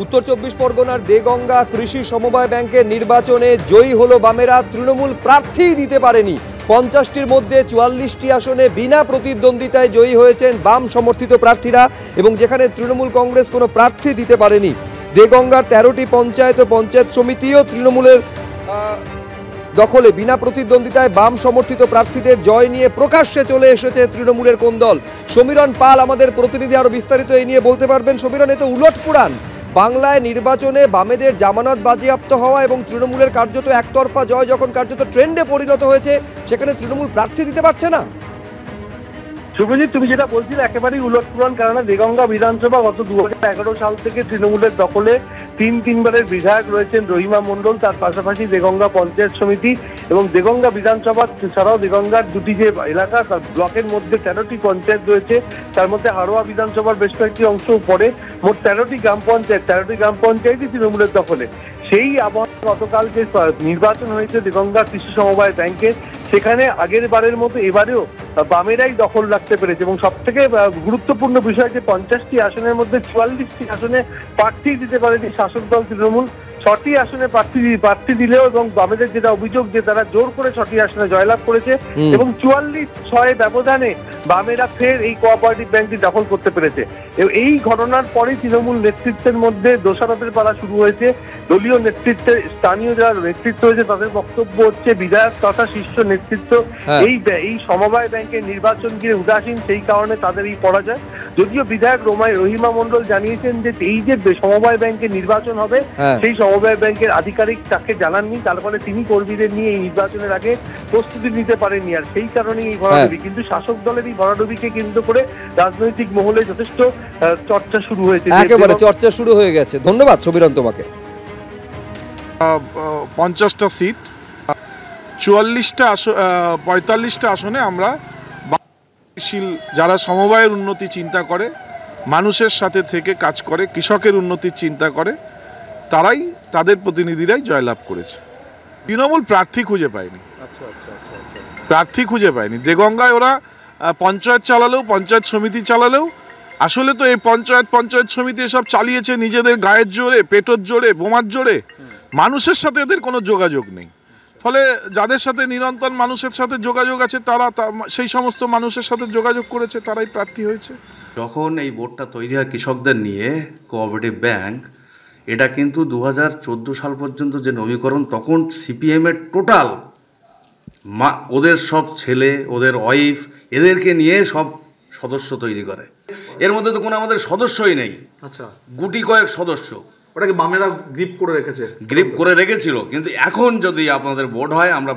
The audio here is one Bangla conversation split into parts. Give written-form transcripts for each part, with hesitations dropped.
উত্তর ২৪ পরগনার দেগঙ্গা কৃষি সমবায় ব্যাংকের নির্বাচনে জয়ী হলো বামেরা। তৃণমূল প্রার্থীই দিতে পারেনি। ৫০টির মধ্যে ৪৪টি আসনে বিনা প্রতিদ্বন্দ্বিতায় জয়ী হয়েছেন বাম সমর্থিত প্রার্থীরা, এবং যেখানে তৃণমূল কংগ্রেস কোনো প্রার্থী দিতে পারেনি। দেগঙ্গার ১৩টি পঞ্চায়েত ও পঞ্চায়েত সমিতিও তৃণমূলের দখলে। বিনা প্রতিদ্বন্দ্বিতায় বাম সমর্থিত প্রার্থীদের জয় নিয়ে প্রকাশ্যে চলে এসেছে তৃণমূলের কোন্দল। সমীরণ পাল আমাদের প্রতিনিধি আরো বিস্তারিত এই নিয়ে বলতে পারবেন। সমীরণ, এ তো উলটপুরাণ। বাংলায় নির্বাচনে বামেদের জামানত বাজেয়াপ্ত হওয়া এবং তৃণমূলের কার্যত একতরফা জয় যখন কার্যত ট্রেন্ডে পরিণত হয়েছে, সেখানে তৃণমূল প্রার্থী দিতে পারছে না। শুভজিৎ, তুমি যেটা বলছিলে একেবারেই উলটপুরাণ। কেননা দেগঙ্গা বিধানসভা গত ২০১১ সাল থেকে তৃণমূলের দখলে। তিনবারের বিধায়ক রয়েছেন রহিমা মণ্ডল, তার পাশাপাশি দেগঙ্গা পঞ্চায়েত সমিতি এবং দেগঙ্গা বিধানসভা ছাড়াও দেগঙ্গার দুটি যে এলাকা, তার ব্লকের মধ্যে ১৩টি পঞ্চায়েত রয়েছে। তার মধ্যে হাড়োয়া বিধানসভার বেশ কয়েকটি অংশও পড়ে। মোট ১৩টি গ্রাম পঞ্চায়েতই তৃণমূলের দখলে। সেই আবহাওয়া গতকাল যে নির্বাচন হয়েছে দেগঙ্গা কৃষি সমবায় ব্যাংকে, সেখানে আগের বারের মতো এবারেও বামেরাই দখল রাখতে পেরেছে। এবং সব থেকে গুরুত্বপূর্ণ বিষয় যে ৫০টি আসনের মধ্যে ৪৪টি আসনে প্রার্থী দিতে পারেনি শাসক দল তৃণমূল। ৬টি আসনে প্রার্থী দিলেও এবং বামেদের যেটা অভিযোগ যে তারা জোর করে ৬টি আসনে জয়লাভ করেছে এবং ৪৪-৬ ব্যবধানে বামেরা ফের এই কোঅপারেটিভ ব্যাংকটি দখল করতে পেরেছে। এই ঘটনার পরে তৃণমূল নেতৃত্বের মধ্যে দোষারোপের পালা শুরু হয়েছে। দলীয় নেতৃত্বের স্থানীয় যারা নেতৃত্ব হয়েছে তাদের বক্তব্য হচ্ছে বিধায়ক তথা শীর্ষ নেতৃত্ব এই সমবায় ব্যাংকের নির্বাচন ঘিরে উদাসীন, সেই কারণে তাদের এই পরাজয়। যদিও বিধায়ক রহিমা মণ্ডল জানিয়েছেন যে এই যে সমবায় ব্যাংকের নির্বাচন হবে সেই সমবায় ব্যাংকের আধিকারিক তাকে জানাননি, তার ফলে তিনি কর্মীদের নিয়ে এই নির্বাচনের আগে প্রস্তুতি নিতে পারেননি। আর সেই কারণেই এই ভরাডুবি। কিন্তু শাসক দলের এই ভরাডুবিকে কেন্দ্র করে রাজনৈতিক মহলে যথেষ্ট চর্চা শুরু হয়েছে, একেবারে চর্চা শুরু হয়ে গেছে। ধন্যবাদ সমীরণ তোমাকে। ৫০টা সিট, ৪৫টা আসনে আমরা যারা সমবায়ের উন্নতি চিন্তা করে, মানুষের সাথে থেকে কাজ করে, কৃষকের উন্নতির চিন্তা করে, তারাই তাদের প্রতিনিধিরাই জয়লাভ করেছে। তৃণমূল প্রার্থী খুঁজে পায়নি। দেগঙ্গায় ওরা পঞ্চায়েত চালালেও, পঞ্চায়েত সমিতি চালালেও, আসলে তো এই পঞ্চায়েত সমিতি এসব চালিয়েছে নিজেদের গায়ের জোরে, পেটোর জোরে, বোমার জোরে। মানুষের সাথে এদের কোনো যোগাযোগ নেই। ফলে যাদের সাথে নিরন্তর মানুষের সাথে যোগাযোগ আছে, তারা সেই সমস্ত মানুষের সাথে যোগাযোগ করেছে, তারাই প্রার্থী হয়েছে। যখন এই বোর্ডটা তৈরি হয় কৃষকদের নিয়ে, কোঅপারেটিভ ব্যাংক, এটা কিন্তু ২০১৪ সাল পর্যন্ত যে নবীকরণ, তখন সিপিএমের টোটাল ওদের সব ছেলে, ওদের ওয়াইফ, এদেরকে নিয়ে সব সদস্য তৈরি করে। এর মধ্যে তো কোনো আমাদের সদস্যই নেই। আচ্ছা, গুটি কয়েক সদস্য। ওটাকে বামেরা গ্রিপ করে রেখেছিল। কিন্তু এখন যদি আপনাদের বোর্ড হয়, আমরা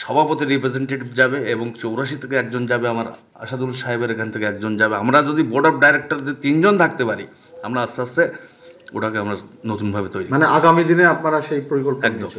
সভাপতি রিপ্রেজেন্টেটিভ যাবে এবং ৮৪ থেকে একজন যাবে, আমার আসাদুল সাহেবের এখান থেকে একজন যাবে। আমরা যদি বোর্ড অফ ডাইরেক্টর যদি ৩ জন থাকতে পারি, আমরা আস্তে আস্তে ওটাকে আমরা নতুনভাবে তৈরি, আগামী দিনে আপনারা সেই পরিকল্পনা একদম।